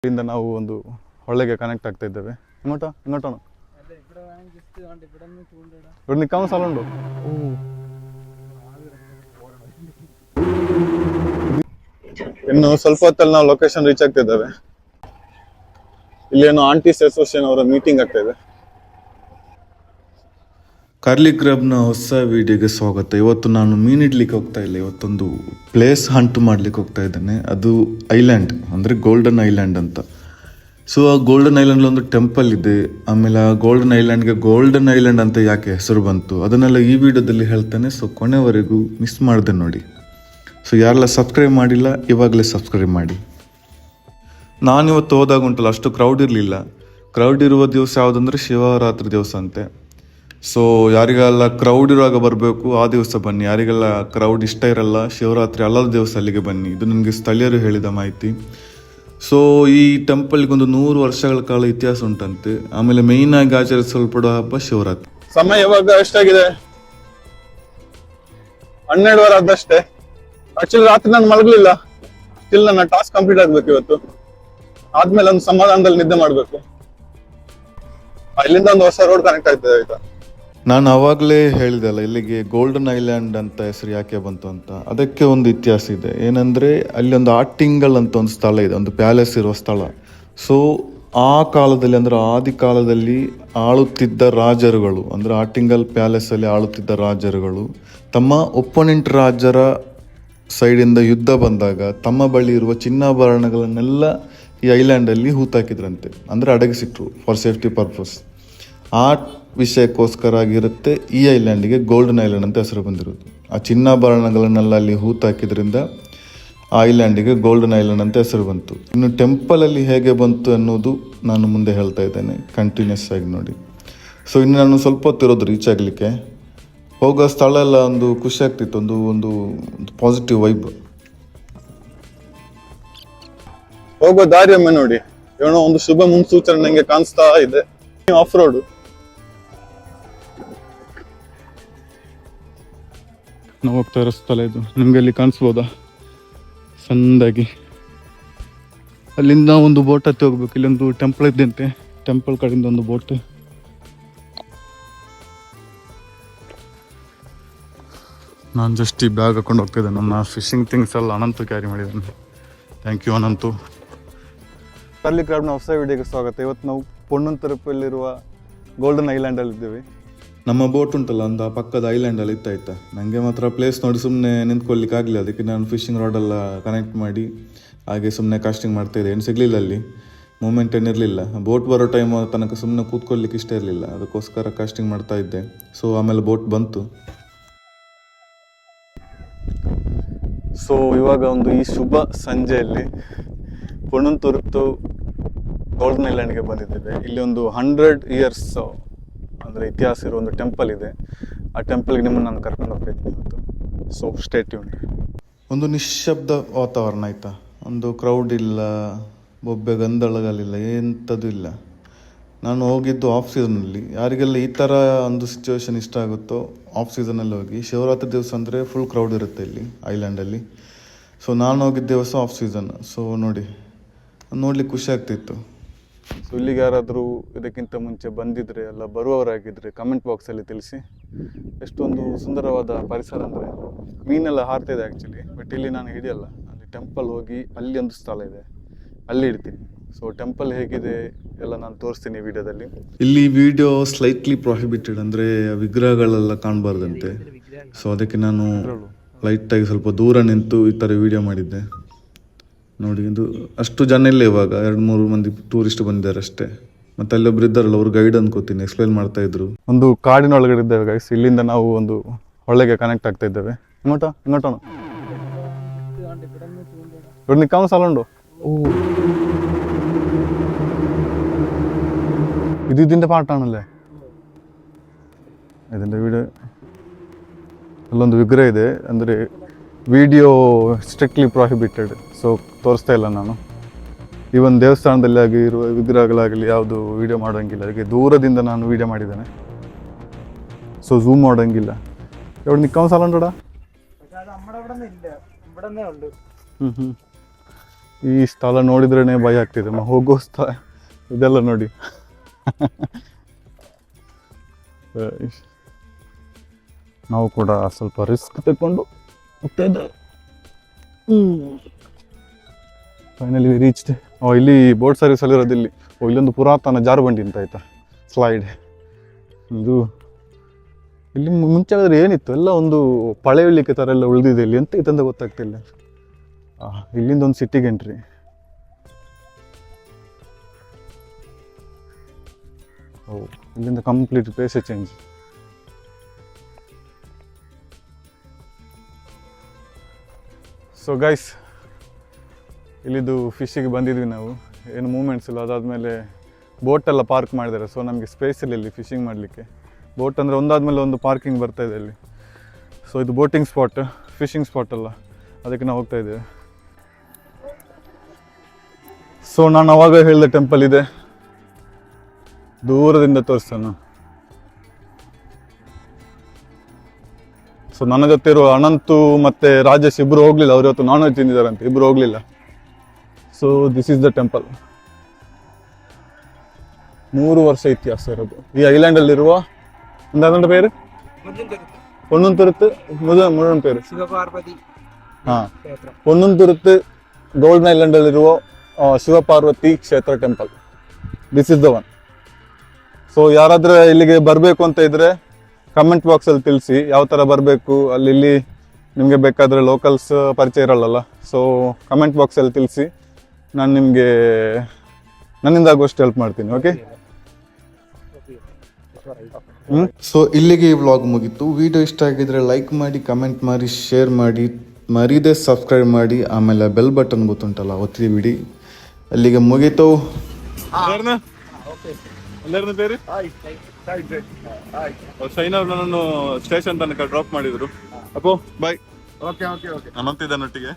ಇಲ್ಲಿಂದ ನಾವು ಒಂದು ಹೊಳೆಗೆ ಕನೆಕ್ಟ್ ಆಗ್ತಾ ಇದ್ದೇವೆ. ഇങ്ങോട്ടാണ് ഇവിടെ നിൽക്കാവുന്ന സ്ഥലമുണ്ടോ? ಇನ್ನು ಸ್ವಲ್ಪ ಹೊತ್ತಲ್ಲಿ ನಾವು ಲೊಕೇಶನ್ ರೀಚ್ ಆಗ್ತಾ ಇದ್ದೇವೆ. ಇಲ್ಲೇನೋ ಆಂಟೀಸ್ ಅಸೋಸಿಯೇಷನ್ ಅವರ ಮೀಟಿಂಗ್ ಆಗ್ತಾ ಇದೆ. ಕಾರ್ಲಿ ಕ್ರಬ್ನ ಹೊಸ ವಿಡಿಯೋಗೆ ಸ್ವಾಗತ. ಇವತ್ತು ನಾನು ಮೀನು ಇಡ್ಲಿಕ್ಕೆ ಹೋಗ್ತಾ ಇಲ್ಲ, ಇವತ್ತೊಂದು ಪ್ಲೇಸ್ ಹಂಟ್ ಮಾಡ್ಲಿಕ್ಕೆ ಹೋಗ್ತಾ ಇದ್ದೇನೆ. ಅದು ಐಲ್ಯಾಂಡ್, ಅಂದರೆ ಗೋಲ್ಡನ್ ಐಲ್ಯಾಂಡ್ ಅಂತ. ಸೊ ಆ ಗೋಲ್ಡನ್ ಐಲ್ಯಾಂಡ್ ಒಂದು ಟೆಂಪಲ್ ಇದೆ. ಆಮೇಲೆ ಆ ಗೋಲ್ಡನ್ ಐಲ್ಯಾಂಡ್ಗೆ ಗೋಲ್ಡನ್ ಐಲ್ಯಾಂಡ್ ಅಂತ ಯಾಕೆ ಹೆಸರು ಬಂತು ಅದನ್ನೆಲ್ಲ ಈ ವಿಡಿಯೋದಲ್ಲಿ ಹೇಳ್ತೇನೆ. ಸೊ ಕೊನೆವರೆಗೂ ಮಿಸ್ ಮಾಡಿದೆ ನೋಡಿ. ಸೊ ಯಾರೆಲ್ಲ ಸಬ್ಸ್ಕ್ರೈಬ್ ಮಾಡಿಲ್ಲ ಇವಾಗಲೇ ಸಬ್ಸ್ಕ್ರೈಬ್ ಮಾಡಿ. ನಾನಿವತ್ತು ಹೋದಾಗ ಉಂಟಲ್ಲ ಅಷ್ಟು ಕ್ರೌಡ್ ಇರಲಿಲ್ಲ. ಕ್ರೌಡ್ ಇರುವ ದಿವಸ ಯಾವುದಂದ್ರೆ ಶಿವರಾತ್ರಿ ದಿವಸ ಅಂತೆ. ಸೊ ಯಾರಿಗೆಲ್ಲ ಕ್ರೌಡ್ ಇರುವಾಗ ಬರಬೇಕು ಆ ದಿವಸ ಬನ್ನಿ, ಯಾರಿಗೆಲ್ಲ ಕ್ರೌಡ್ ಇಷ್ಟ ಇರಲ್ಲ ಶಿವರಾತ್ರಿ ಅಲ್ಲದ ದಿವಸ ಅಲ್ಲಿಗೆ ಬನ್ನಿ. ಇದು ನನಗೆ ಸ್ಥಳೀಯರು ಹೇಳಿದ ಮಾಹಿತಿ. ಸೊ ಈ ಟೆಂಪಲ್ಗೆ ಒಂದು 100 ವರ್ಷಗಳ ಕಾಲ ಇತಿಹಾಸ ಉಂಟಂತೆ. ಆಮೇಲೆ ಮೇಯ್ನ್ ಆಗಿ ಆಚರಿಸಲ್ಪಡುವ ಹಬ್ಬ ಶಿವರಾತ್ರಿ. ಸಮಯ ಇವಾಗ ಎಷ್ಟಾಗಿದೆ? 12 ಆದಷ್ಟೇ. ಆಕ್ಚುಲಿ ರಾತ್ರಿ ನಾನು ಮಲಗಲಿಲ್ಲ. ಸ್ಟಿಲ್ ನನ್ನ ಟಾಸ್ಕ್ ಕಂಪ್ಲೀಟ್ ಆಗ್ಬೇಕು ಇವತ್ತು. ಆದ್ಮೇಲೆ ಒಂದು ಸಮಾಧಾನದಲ್ಲಿ ನಿದ್ದೆ ಮಾಡ್ಬೇಕು. ಇಲ್ಲಿಂದ ಒಂದು ಹೊಸ ರೋಡ್ ಕನೆಕ್ಟ್ ಆಗ್ತದೆ ಆಯ್ತಾ. ನಾನು ಅವಾಗಲೇ ಹೇಳಿದೆಲ್ಲ ಇಲ್ಲಿಗೆ ಗೋಲ್ಡನ್ ಐಲ್ಯಾಂಡ್ ಅಂತ ಹೆಸರು ಯಾಕೆ ಬಂತು ಅಂತ. ಅದಕ್ಕೆ ಒಂದು ಇತಿಹಾಸ ಇದೆ. ಏನಂದರೆ ಅಲ್ಲಿ ಒಂದು ಆಟಿಂಗಲ್ ಅಂತ ಒಂದು ಸ್ಥಳ ಇದೆ, ಒಂದು ಪ್ಯಾಲೇಸ್ ಇರುವ ಸ್ಥಳ. ಸೊ ಆ ಕಾಲದಲ್ಲಿ ಅಂದರೆ ಆದಿ ಕಾಲದಲ್ಲಿ ಆಳುತ್ತಿದ್ದ ರಾಜರುಗಳು, ಅಂದರೆ ಆಟಿಂಗಲ್ ಪ್ಯಾಲೇಸಲ್ಲಿ ಆಳುತ್ತಿದ್ದ ರಾಜರುಗಳು ತಮ್ಮ ಒಪ್ಪೋನೆಂಟ್ ರಾಜರ ಸೈಡಿಂದ ಯುದ್ಧ ಬಂದಾಗ ತಮ್ಮ ಬಳಿ ಇರುವ ಚಿನ್ನಾಭರಣಗಳನ್ನೆಲ್ಲ ಈ ಐಲ್ಯಾಂಡಲ್ಲಿ ಹೂತಾಕಿದ್ರಂತೆ, ಅಂದರೆ ಅಡಗಿಸಿಟ್ರು ಫಾರ್ ಸೇಫ್ಟಿ ಪರ್ಪಸ್. ಆ ವಿಷಯಕ್ಕೋಸ್ಕರ ಆಗಿರುತ್ತೆ ಈ ಐಲ್ಯಾಂಡಿಗೆ ಗೋಲ್ಡನ್ ಐಲ್ಯಾಂಡ್ ಅಂತ ಹೆಸರು ಬಂದಿರೋದು. ಆ ಚಿನ್ನಾಭರಣಗಳನ್ನೆಲ್ಲ ಅಲ್ಲಿ ಹೂತಾಕಿದ್ರಿಂದ ಆ ಐಲ್ಯಾಂಡಿಗೆ ಗೋಲ್ಡನ್ ಐಲ್ಯಾಂಡ್ ಅಂತ ಹೆಸರು ಬಂತು. ಇನ್ನು ಟೆಂಪಲಲ್ಲಿ ಹೇಗೆ ಬಂತು ಅನ್ನೋದು ನಾನು ಮುಂದೆ ಹೇಳ್ತಾ ಇದ್ದೇನೆ, ಕಂಟಿನ್ಯೂಸ್ ಆಗಿ ನೋಡಿ. ಸೊ ಇನ್ನು ನಾನು ಸ್ವಲ್ಪ ಹೊತ್ತಿರೋದು ರೀಚ್ ಆಗಲಿಕ್ಕೆ. ಹೋಗೋ ಸ್ಥಳ ಎಲ್ಲ ಒಂದು ಖುಷಿ ಆಗ್ತಿತ್ತು, ಒಂದು ಪಾಸಿಟಿವ್ ವೈಬ್. ಹೋಗೋ ದಾರಿ ಒಮ್ಮೆ ನೋಡಿ, ಏನೋ ಒಂದು ಶುಭ ಮುನ್ಸೂಚನೆ ನಂಗೆ ಕಾಣಿಸ್ತಾ ಇದೆ. ಆಫ್ ರೋಡ್ ನಾವು ಹೋಗ್ತಾ ಇರೋ ಸ್ಥಳ ಇದು. ನಿಮ್ಗೆ ಅಲ್ಲಿ ಕಾಣಿಸ್ಬೋದಾ ಸಣ್ಣದಾಗಿ? ಅಲ್ಲಿಂದ ಒಂದು ಬೋಟ್ ಹತ್ತಿ ಹೋಗ್ಬೇಕು. ಇಲ್ಲೊಂದು ಟೆಂಪಲ್ ಇದ್ದಂತೆ, ಟೆಂಪಲ್ ಕಡೆಯಿಂದ ಒಂದು ಬೋಟ್. ನಾನು ಜಸ್ಟ್ ಈ ಬ್ಯಾಗ್ ಹಾಕೊಂಡು ಹೋಗ್ತಿದ್ದೆ. ನನ್ನ ಫಿಶಿಂಗ್ ಥಿಂಗ್ಸ್ ಎಲ್ಲ ಅನಂತು ಕ್ಯಾರಿ ಮಾಡಿದ್ದಾನೆ. Thank you Ananthu. ಕಾರ್ಲಿ ಕ್ರಾಬ್ನ ಹೊಸ ವಿಡಿಯೋಗೆ ಸ್ವಾಗತ. ಇವತ್ತು ನಾವು ಪೊನ್ನಂತರಪಲ್ಲಿರುವ ಗೋಲ್ಡನ್ ಐಲ್ಯಾಂಡಲ್ಲಿ ಇದ್ದೀವಿ. ನಮ್ಮ ಬೋಟ್ ಉಂಟಲ್ಲ ಒಂದು ಆ ಪಕ್ಕದ ಐಲ್ಯಾಂಡಲ್ಲಿ ಇತ್ತಾಯ್ತಾ. ನನಗೆ ಮಾತ್ರ ಪ್ಲೇಸ್ ನೋಡಿ ಸುಮ್ಮನೆ ನಿಂತ್ಕೊಳ್ಳಿಕ್ಕೆ ಆಗಲಿಲ್ಲ. ಅದಕ್ಕೆ ನಾನು ಫಿಶಿಂಗ್ ರಾಡೆಲ್ಲ ಕನೆಕ್ಟ್ ಮಾಡಿ ಹಾಗೆ ಸುಮ್ಮನೆ ಕಾಸ್ಟಿಂಗ್ ಮಾಡ್ತಾಯಿದ್ದೆ. ಏನು ಸಿಗಲಿಲ್ಲ ಅಲ್ಲಿ, ಮೂಮೆಂಟ್ ಏನಿರಲಿಲ್ಲ. ಬೋಟ್ ಬರೋ ಟೈಮ್ ತನಕ ಸುಮ್ಮನೆ ಕೂತ್ಕೊಳ್ಳಿಕ್ಕೆ ಇಷ್ಟ ಇರಲಿಲ್ಲ, ಅದಕ್ಕೋಸ್ಕರ ಕಾಸ್ಟಿಂಗ್ ಮಾಡ್ತಾ ಇದ್ದೆ. ಸೊ ಆಮೇಲೆ ಬೋಟ್ ಬಂತು. ಸೊ ಇವಾಗ ಒಂದು ಈ ಶುಭ ಸಂಜೆಯಲ್ಲಿ ಪೊನ್ನಂತುರ್ತು ಗೋಲ್ಡನ್ ಐಲ್ಯಾಂಡ್ಗೆ ಬಂದಿದ್ದೇವೆ. ಇಲ್ಲಿ ಒಂದು 100 years ಅಂದರೆ ಇತಿಹಾಸ ಇರೋ ಒಂದು ಟೆಂಪಲ್ ಇದೆ. ಆ ಟೆಂಪಲ್ಗೆ ನಿಮ್ಮನ್ನು ನಾನು ಕರ್ಕೊಂಡು ಹೋಗ್ತಾ ಇದ್ದೀನಿ ಇವತ್ತು. So stay tuned. ಒಂದು ನಿಶ್ಶಬ್ದ ವಾತಾವರಣ ಆಯಿತಾ. ಒಂದು ಕ್ರೌಡ್ ಇಲ್ಲ, ಬೊಬ್ಬೆ ಗಂದಳಗಳಿಲ್ಲ, ಎಂಥದ್ದು ಇಲ್ಲ. ನಾನು ಹೋಗಿದ್ದು ಆಫ್ ಸೀಸನಲ್ಲಿ. ಯಾರಿಗೆಲ್ಲ ಈ ಥರ ಒಂದು ಸಿಚುವೇಶನ್ ಇಷ್ಟ ಆಗುತ್ತೋ ಆಫ್ ಸೀಸನಲ್ಲಿ ಹೋಗಿ. ಶಿವರಾತ್ರಿ ದಿವಸ ಅಂದರೆ ಫುಲ್ ಕ್ರೌಡ್ ಇರುತ್ತೆ ಇಲ್ಲಿ ಐಲ್ಯಾಂಡಲ್ಲಿ. ಸೊ ನಾನು ಹೋಗಿದ್ದ ದಿವಸ ಆಫ್ ಸೀಸನ್. ಸೊ ನೋಡ್ಲಿಕ್ಕೆ ಖುಷಿ ಆಗ್ತಿತ್ತು. ಸೊ ಇಲ್ಲಿಗೆ ಯಾರಾದರೂ ಇದಕ್ಕಿಂತ ಮುಂಚೆ ಬಂದಿದ್ರೆ ಎಲ್ಲ ಬರುವವರಾಗಿದ್ದರೆ ಕಮೆಂಟ್ ಬಾಕ್ಸಲ್ಲಿ ತಿಳಿಸಿ. ಎಷ್ಟೊಂದು ಸುಂದರವಾದ ಪರಿಸರ ಅಂದರೆ ಮೀನೆಲ್ಲ ಹಾರ್ತಿದೆ ಆ್ಯಕ್ಚುಲಿ, ಬಟ್ ಇಲ್ಲಿ ನಾನು ಹಿಡಿಯಲ್ಲ. ಅಲ್ಲಿ ಟೆಂಪಲ್ ಹೋಗಿ ಅಲ್ಲಿ ಒಂದು ಸ್ಥಳ ಇದೆ, ಅಲ್ಲಿ ಇಡ್ತೀನಿ. ಸೊ ಟೆಂಪಲ್ ಹೇಗಿದೆ ಎಲ್ಲ ನಾನು ತೋರಿಸ್ತೀನಿ ವಿಡಿಯೋದಲ್ಲಿ. ಇಲ್ಲಿ ವಿಡಿಯೋ ಸ್ಲೈಟ್ಲಿ ಪ್ರೊಹಿಬಿಟೆಡ್, ಅಂದರೆ ವಿಗ್ರಹಗಳೆಲ್ಲ ಕಾಣಬಾರ್ದಂತೆ. ಸೊ ಅದಕ್ಕೆ ನಾನು ಲೈಟಾಗಿ ಸ್ವಲ್ಪ ದೂರ ನಿಂತು ಈ ಥರ ವಿಡಿಯೋ ಮಾಡಿದ್ದೆ ನೋಡಿ. ಇದು ಅಷ್ಟು ಜನ ಇಲ್ಲ ಇವಾಗ, 2-3 ಮಂದಿ ಟೂರಿಸ್ಟ್ ಬಂದಿದ್ದಾರೆ ಅಷ್ಟೇ. ಮತ್ತೆ ಅಲ್ಲೊಬ್ರು ಇದ್ದಾರಲ್ಲ, ಅವ್ರು ಗೈಡ್ ಅನ್ಕೋತೀನಿ, ಎಕ್ಸ್ಪ್ಲೈನ್ ಮಾಡ್ತಾ ಇದ್ರು. ಒಂದು ಕಾಡಿನ ಒಳಗಡೆ ಇದ್ದೇವೆ ಗೈಸ್. ಇಲ್ಲಿಂದ ನಾವು ಒಂದು ಹೊಳೆಗೆ ಕನೆಕ್ಟ್ ಆಗ್ತಾ ಇದ್ದೇವೆ. ഇങ്ങോട്ടാണ് ഇവിടെ നിൽക്കാവുന്ന സ്ഥലമുണ്ടോ? ഇതിന്റെ പാട്ടാണല്ലേ? ഇതിന്റെ വീട് ಅಲ್ಲೊಂದು ವಿಗ್ರಹ ಇದೆ, ಅಂದರೆ ವಿಡಿಯೋ ಸ್ಟ್ರಿಕ್ಟ್ಲಿ ಪ್ರೊಹಿಬಿಟೆಡ್. ಸೊ ತೋರಿಸ್ತಾ ಇಲ್ಲ ನಾನು. ಈವನ್ ದೇವಸ್ಥಾನದಲ್ಲಿ ಆಗಿರುವ ವಿಗ್ರಹಗಳಾಗಲಿ ಯಾವುದು ವಿಡಿಯೋ ಮಾಡೋಂಗಿಲ್ಲ. ಅದಕ್ಕೆ ದೂರದಿಂದ ನಾನು ವಿಡಿಯೋ ಮಾಡಿದ್ದೇನೆ. ಸೊ ಝೂಮ್ ಮಾಡೋಂಗಿಲ್ಲ. എവിടെ നിൽക്കാൻ സ്ഥലം ഉണ്ടോടാ? ಈ ಸ್ಥಳ ನೋಡಿದ್ರೇ ಭಯ ಆಗ್ತಿದೆ. ಹೋಗೋ ಸ್ಥಳ ಇದೆಲ್ಲ ನೋಡಿ. ನಾವು ಕೂಡ ಸ್ವಲ್ಪ ರಿಸ್ಕ್ ತಗೊಂಡು ಹೋಗ್ತಾ ಇದ್ದೇವೆ. Finally reached. ಇಲ್ಲಿ ಬೋಟ್ ಸರ್ವಿಸ್ ಅಲ್ಲಿ ಇರೋದು ಇಲ್ಲಿ. ಇಲ್ಲೊಂದು ಪುರಾತನ ಜಾರುಬಂಡಿ ಅಂತ ಆಯ್ತಾ, ಸ್ಲೈಡ್. ಇದು ಇಲ್ಲಿ ಮುಂಚೆ ಆದ್ರೆ ಏನಿತ್ತು ಎಲ್ಲ ಒಂದು ಪಳೆಯಲಿಕ್ಕೆ ಥರ ಎಲ್ಲ ಉಳಿದಿದೆ. ಇಲ್ಲಿ ಎಂತ ಇತ್ತಂತ ಗೊತ್ತಾಗ್ತಿಲ್ಲ. ಇಲ್ಲಿಂದ ಒಂದು ಸಿಟಿಗೆ ಎಂಟ್ರಿ. ಇಲ್ಲಿಂದ complete place change. So guys, ಇಲ್ಲಿದು ಫಿಶಿಗೆ ಬಂದಿದ್ವಿ ನಾವು. ಏನು ಮೂಮೆಂಟ್ಸ್ ಇಲ್ಲ. ಅದಾದಮೇಲೆ ಬೋಟೆಲ್ಲ ಪಾರ್ಕ್ ಮಾಡಿದ್ದಾರೆ. ಸೊ ನಮಗೆ ಸ್ಪೇಸ್ ಇಲ್ಲ ಇಲ್ಲಿ ಫಿಶಿಂಗ್ ಮಾಡಲಿಕ್ಕೆ. ಬೋಟ್ ಅಂದರೆ ಒಂದಾದ್ಮೇಲೆ ಒಂದು ಪಾರ್ಕಿಂಗ್ ಬರ್ತಾ ಇದೆ ಇಲ್ಲಿ. ಸೊ ಇದು ಬೋಟಿಂಗ್ ಸ್ಪಾಟ್, ಫಿಶಿಂಗ್ ಸ್ಪಾಟ್ ಅಲ್ಲ, ಅದಕ್ಕೆ ನಾವು ಹೋಗ್ತಾ ಇದ್ದೇವೆ. ಸೊ ನಾನು ಅವಾಗ ಹೇಳಿದ ಟೆಂಪಲ್ ಇದೆ, ದೂರದಿಂದ ತೋರಿಸ್ತಾನ. ಸೊ ನನ್ನ ಜೊತೆ ಇರುವ ಅನಂತು ಮತ್ತೆ ರಾಜೇಶ್ ಇಬ್ರು ಹೋಗ್ಲಿಲ್ಲ. ಅವ್ರು ಇವತ್ತು ನಾನ್ ವೆಜ್ ತಿಂದಿದ್ದಾರಂತೆ, ಇಬ್ರು ಹೋಗ್ಲಿಲ್ಲ. So this is the temple. 3 ವರ್ಷ ಇತಿಹಾಸ ಇರೋದು ಈ ಐಲ್ಯಾಂಡ್ ಅಲ್ಲಿರುವ. ಒಂದು പേര് പൊണ്ണുംതുരുത്ത്. മുഴുവൻ പേര് ಶಿವಪಾರ್ವತಿ. പൊണ്ണുംതുരുത്ത് ಗೋಲ್ಡನ್ ಐಲ್ಯಾಂಡ್ ಅಲ್ಲಿರುವ ಶಿವಪಾರ್ವತಿ ಕ್ಷೇತ್ರ temple. This is the one. So ಯಾರಾದ್ರೂ ಇಲ್ಲಿಗೆ ಬರಬೇಕು ಅಂತ ಇದ್ರೆ ಕಮೆಂಟ್ ಬಾಕ್ಸಲ್ಲಿ ತಿಳಿಸಿ ಯಾವ ಥರ ಬರಬೇಕು. ಅಲ್ಲಿ ನಿಮಗೆ ಬೇಕಾದರೆ ಲೋಕಲ್ಸ್ ಪರಿಚಯ ಇರಲ್ಲ. ಸೊ ಕಮೆಂಟ್ ಬಾಕ್ಸಲ್ಲಿ ತಿಳಿಸಿ, ನಾನು ನಿಮಗೆ ನನ್ನಿಂದ ಆಗುವಷ್ಟು ಹೆಲ್ಪ್ ಮಾಡ್ತೀನಿ. ಓಕೆ. ಸೊ ಇಲ್ಲಿಗೆ ಈ ವ್ಲಾಗ್ ಮುಗೀತು. ವಿಡಿಯೋ ಇಷ್ಟ ಆಗಿದ್ರೆ ಲೈಕ್ ಮಾಡಿ, ಕಮೆಂಟ್ ಮಾಡಿ, ಶೇರ್ ಮಾಡಿ, ಮರೀದೆ ಸಬ್ಸ್ಕ್ರೈಬ್ ಮಾಡಿ. ಆಮೇಲೆ ಬೆಲ್ ಬಟನ್ ಗೊತ್ತುಂಟಲ್ಲ, ಒತ್ತಿ ಬಿಡಿ. ಅಲ್ಲಿಗೆ ಮುಗೀತು. ಎಲ್ಲರನ್ನ ಬೇರೆ ಶೈನ್ ಅವ್ರು ನನ್ನನ್ನು ಸ್ಟೇಷನ್ ತನಕ ಡ್ರಾಪ್ ಮಾಡಿದ್ರು. ಅಪ್ಪೋ ಬಾಯ್. Okay okay okay. ಅನಂತಿದ್ದಾನೊಟ್ಟಿಗೆ.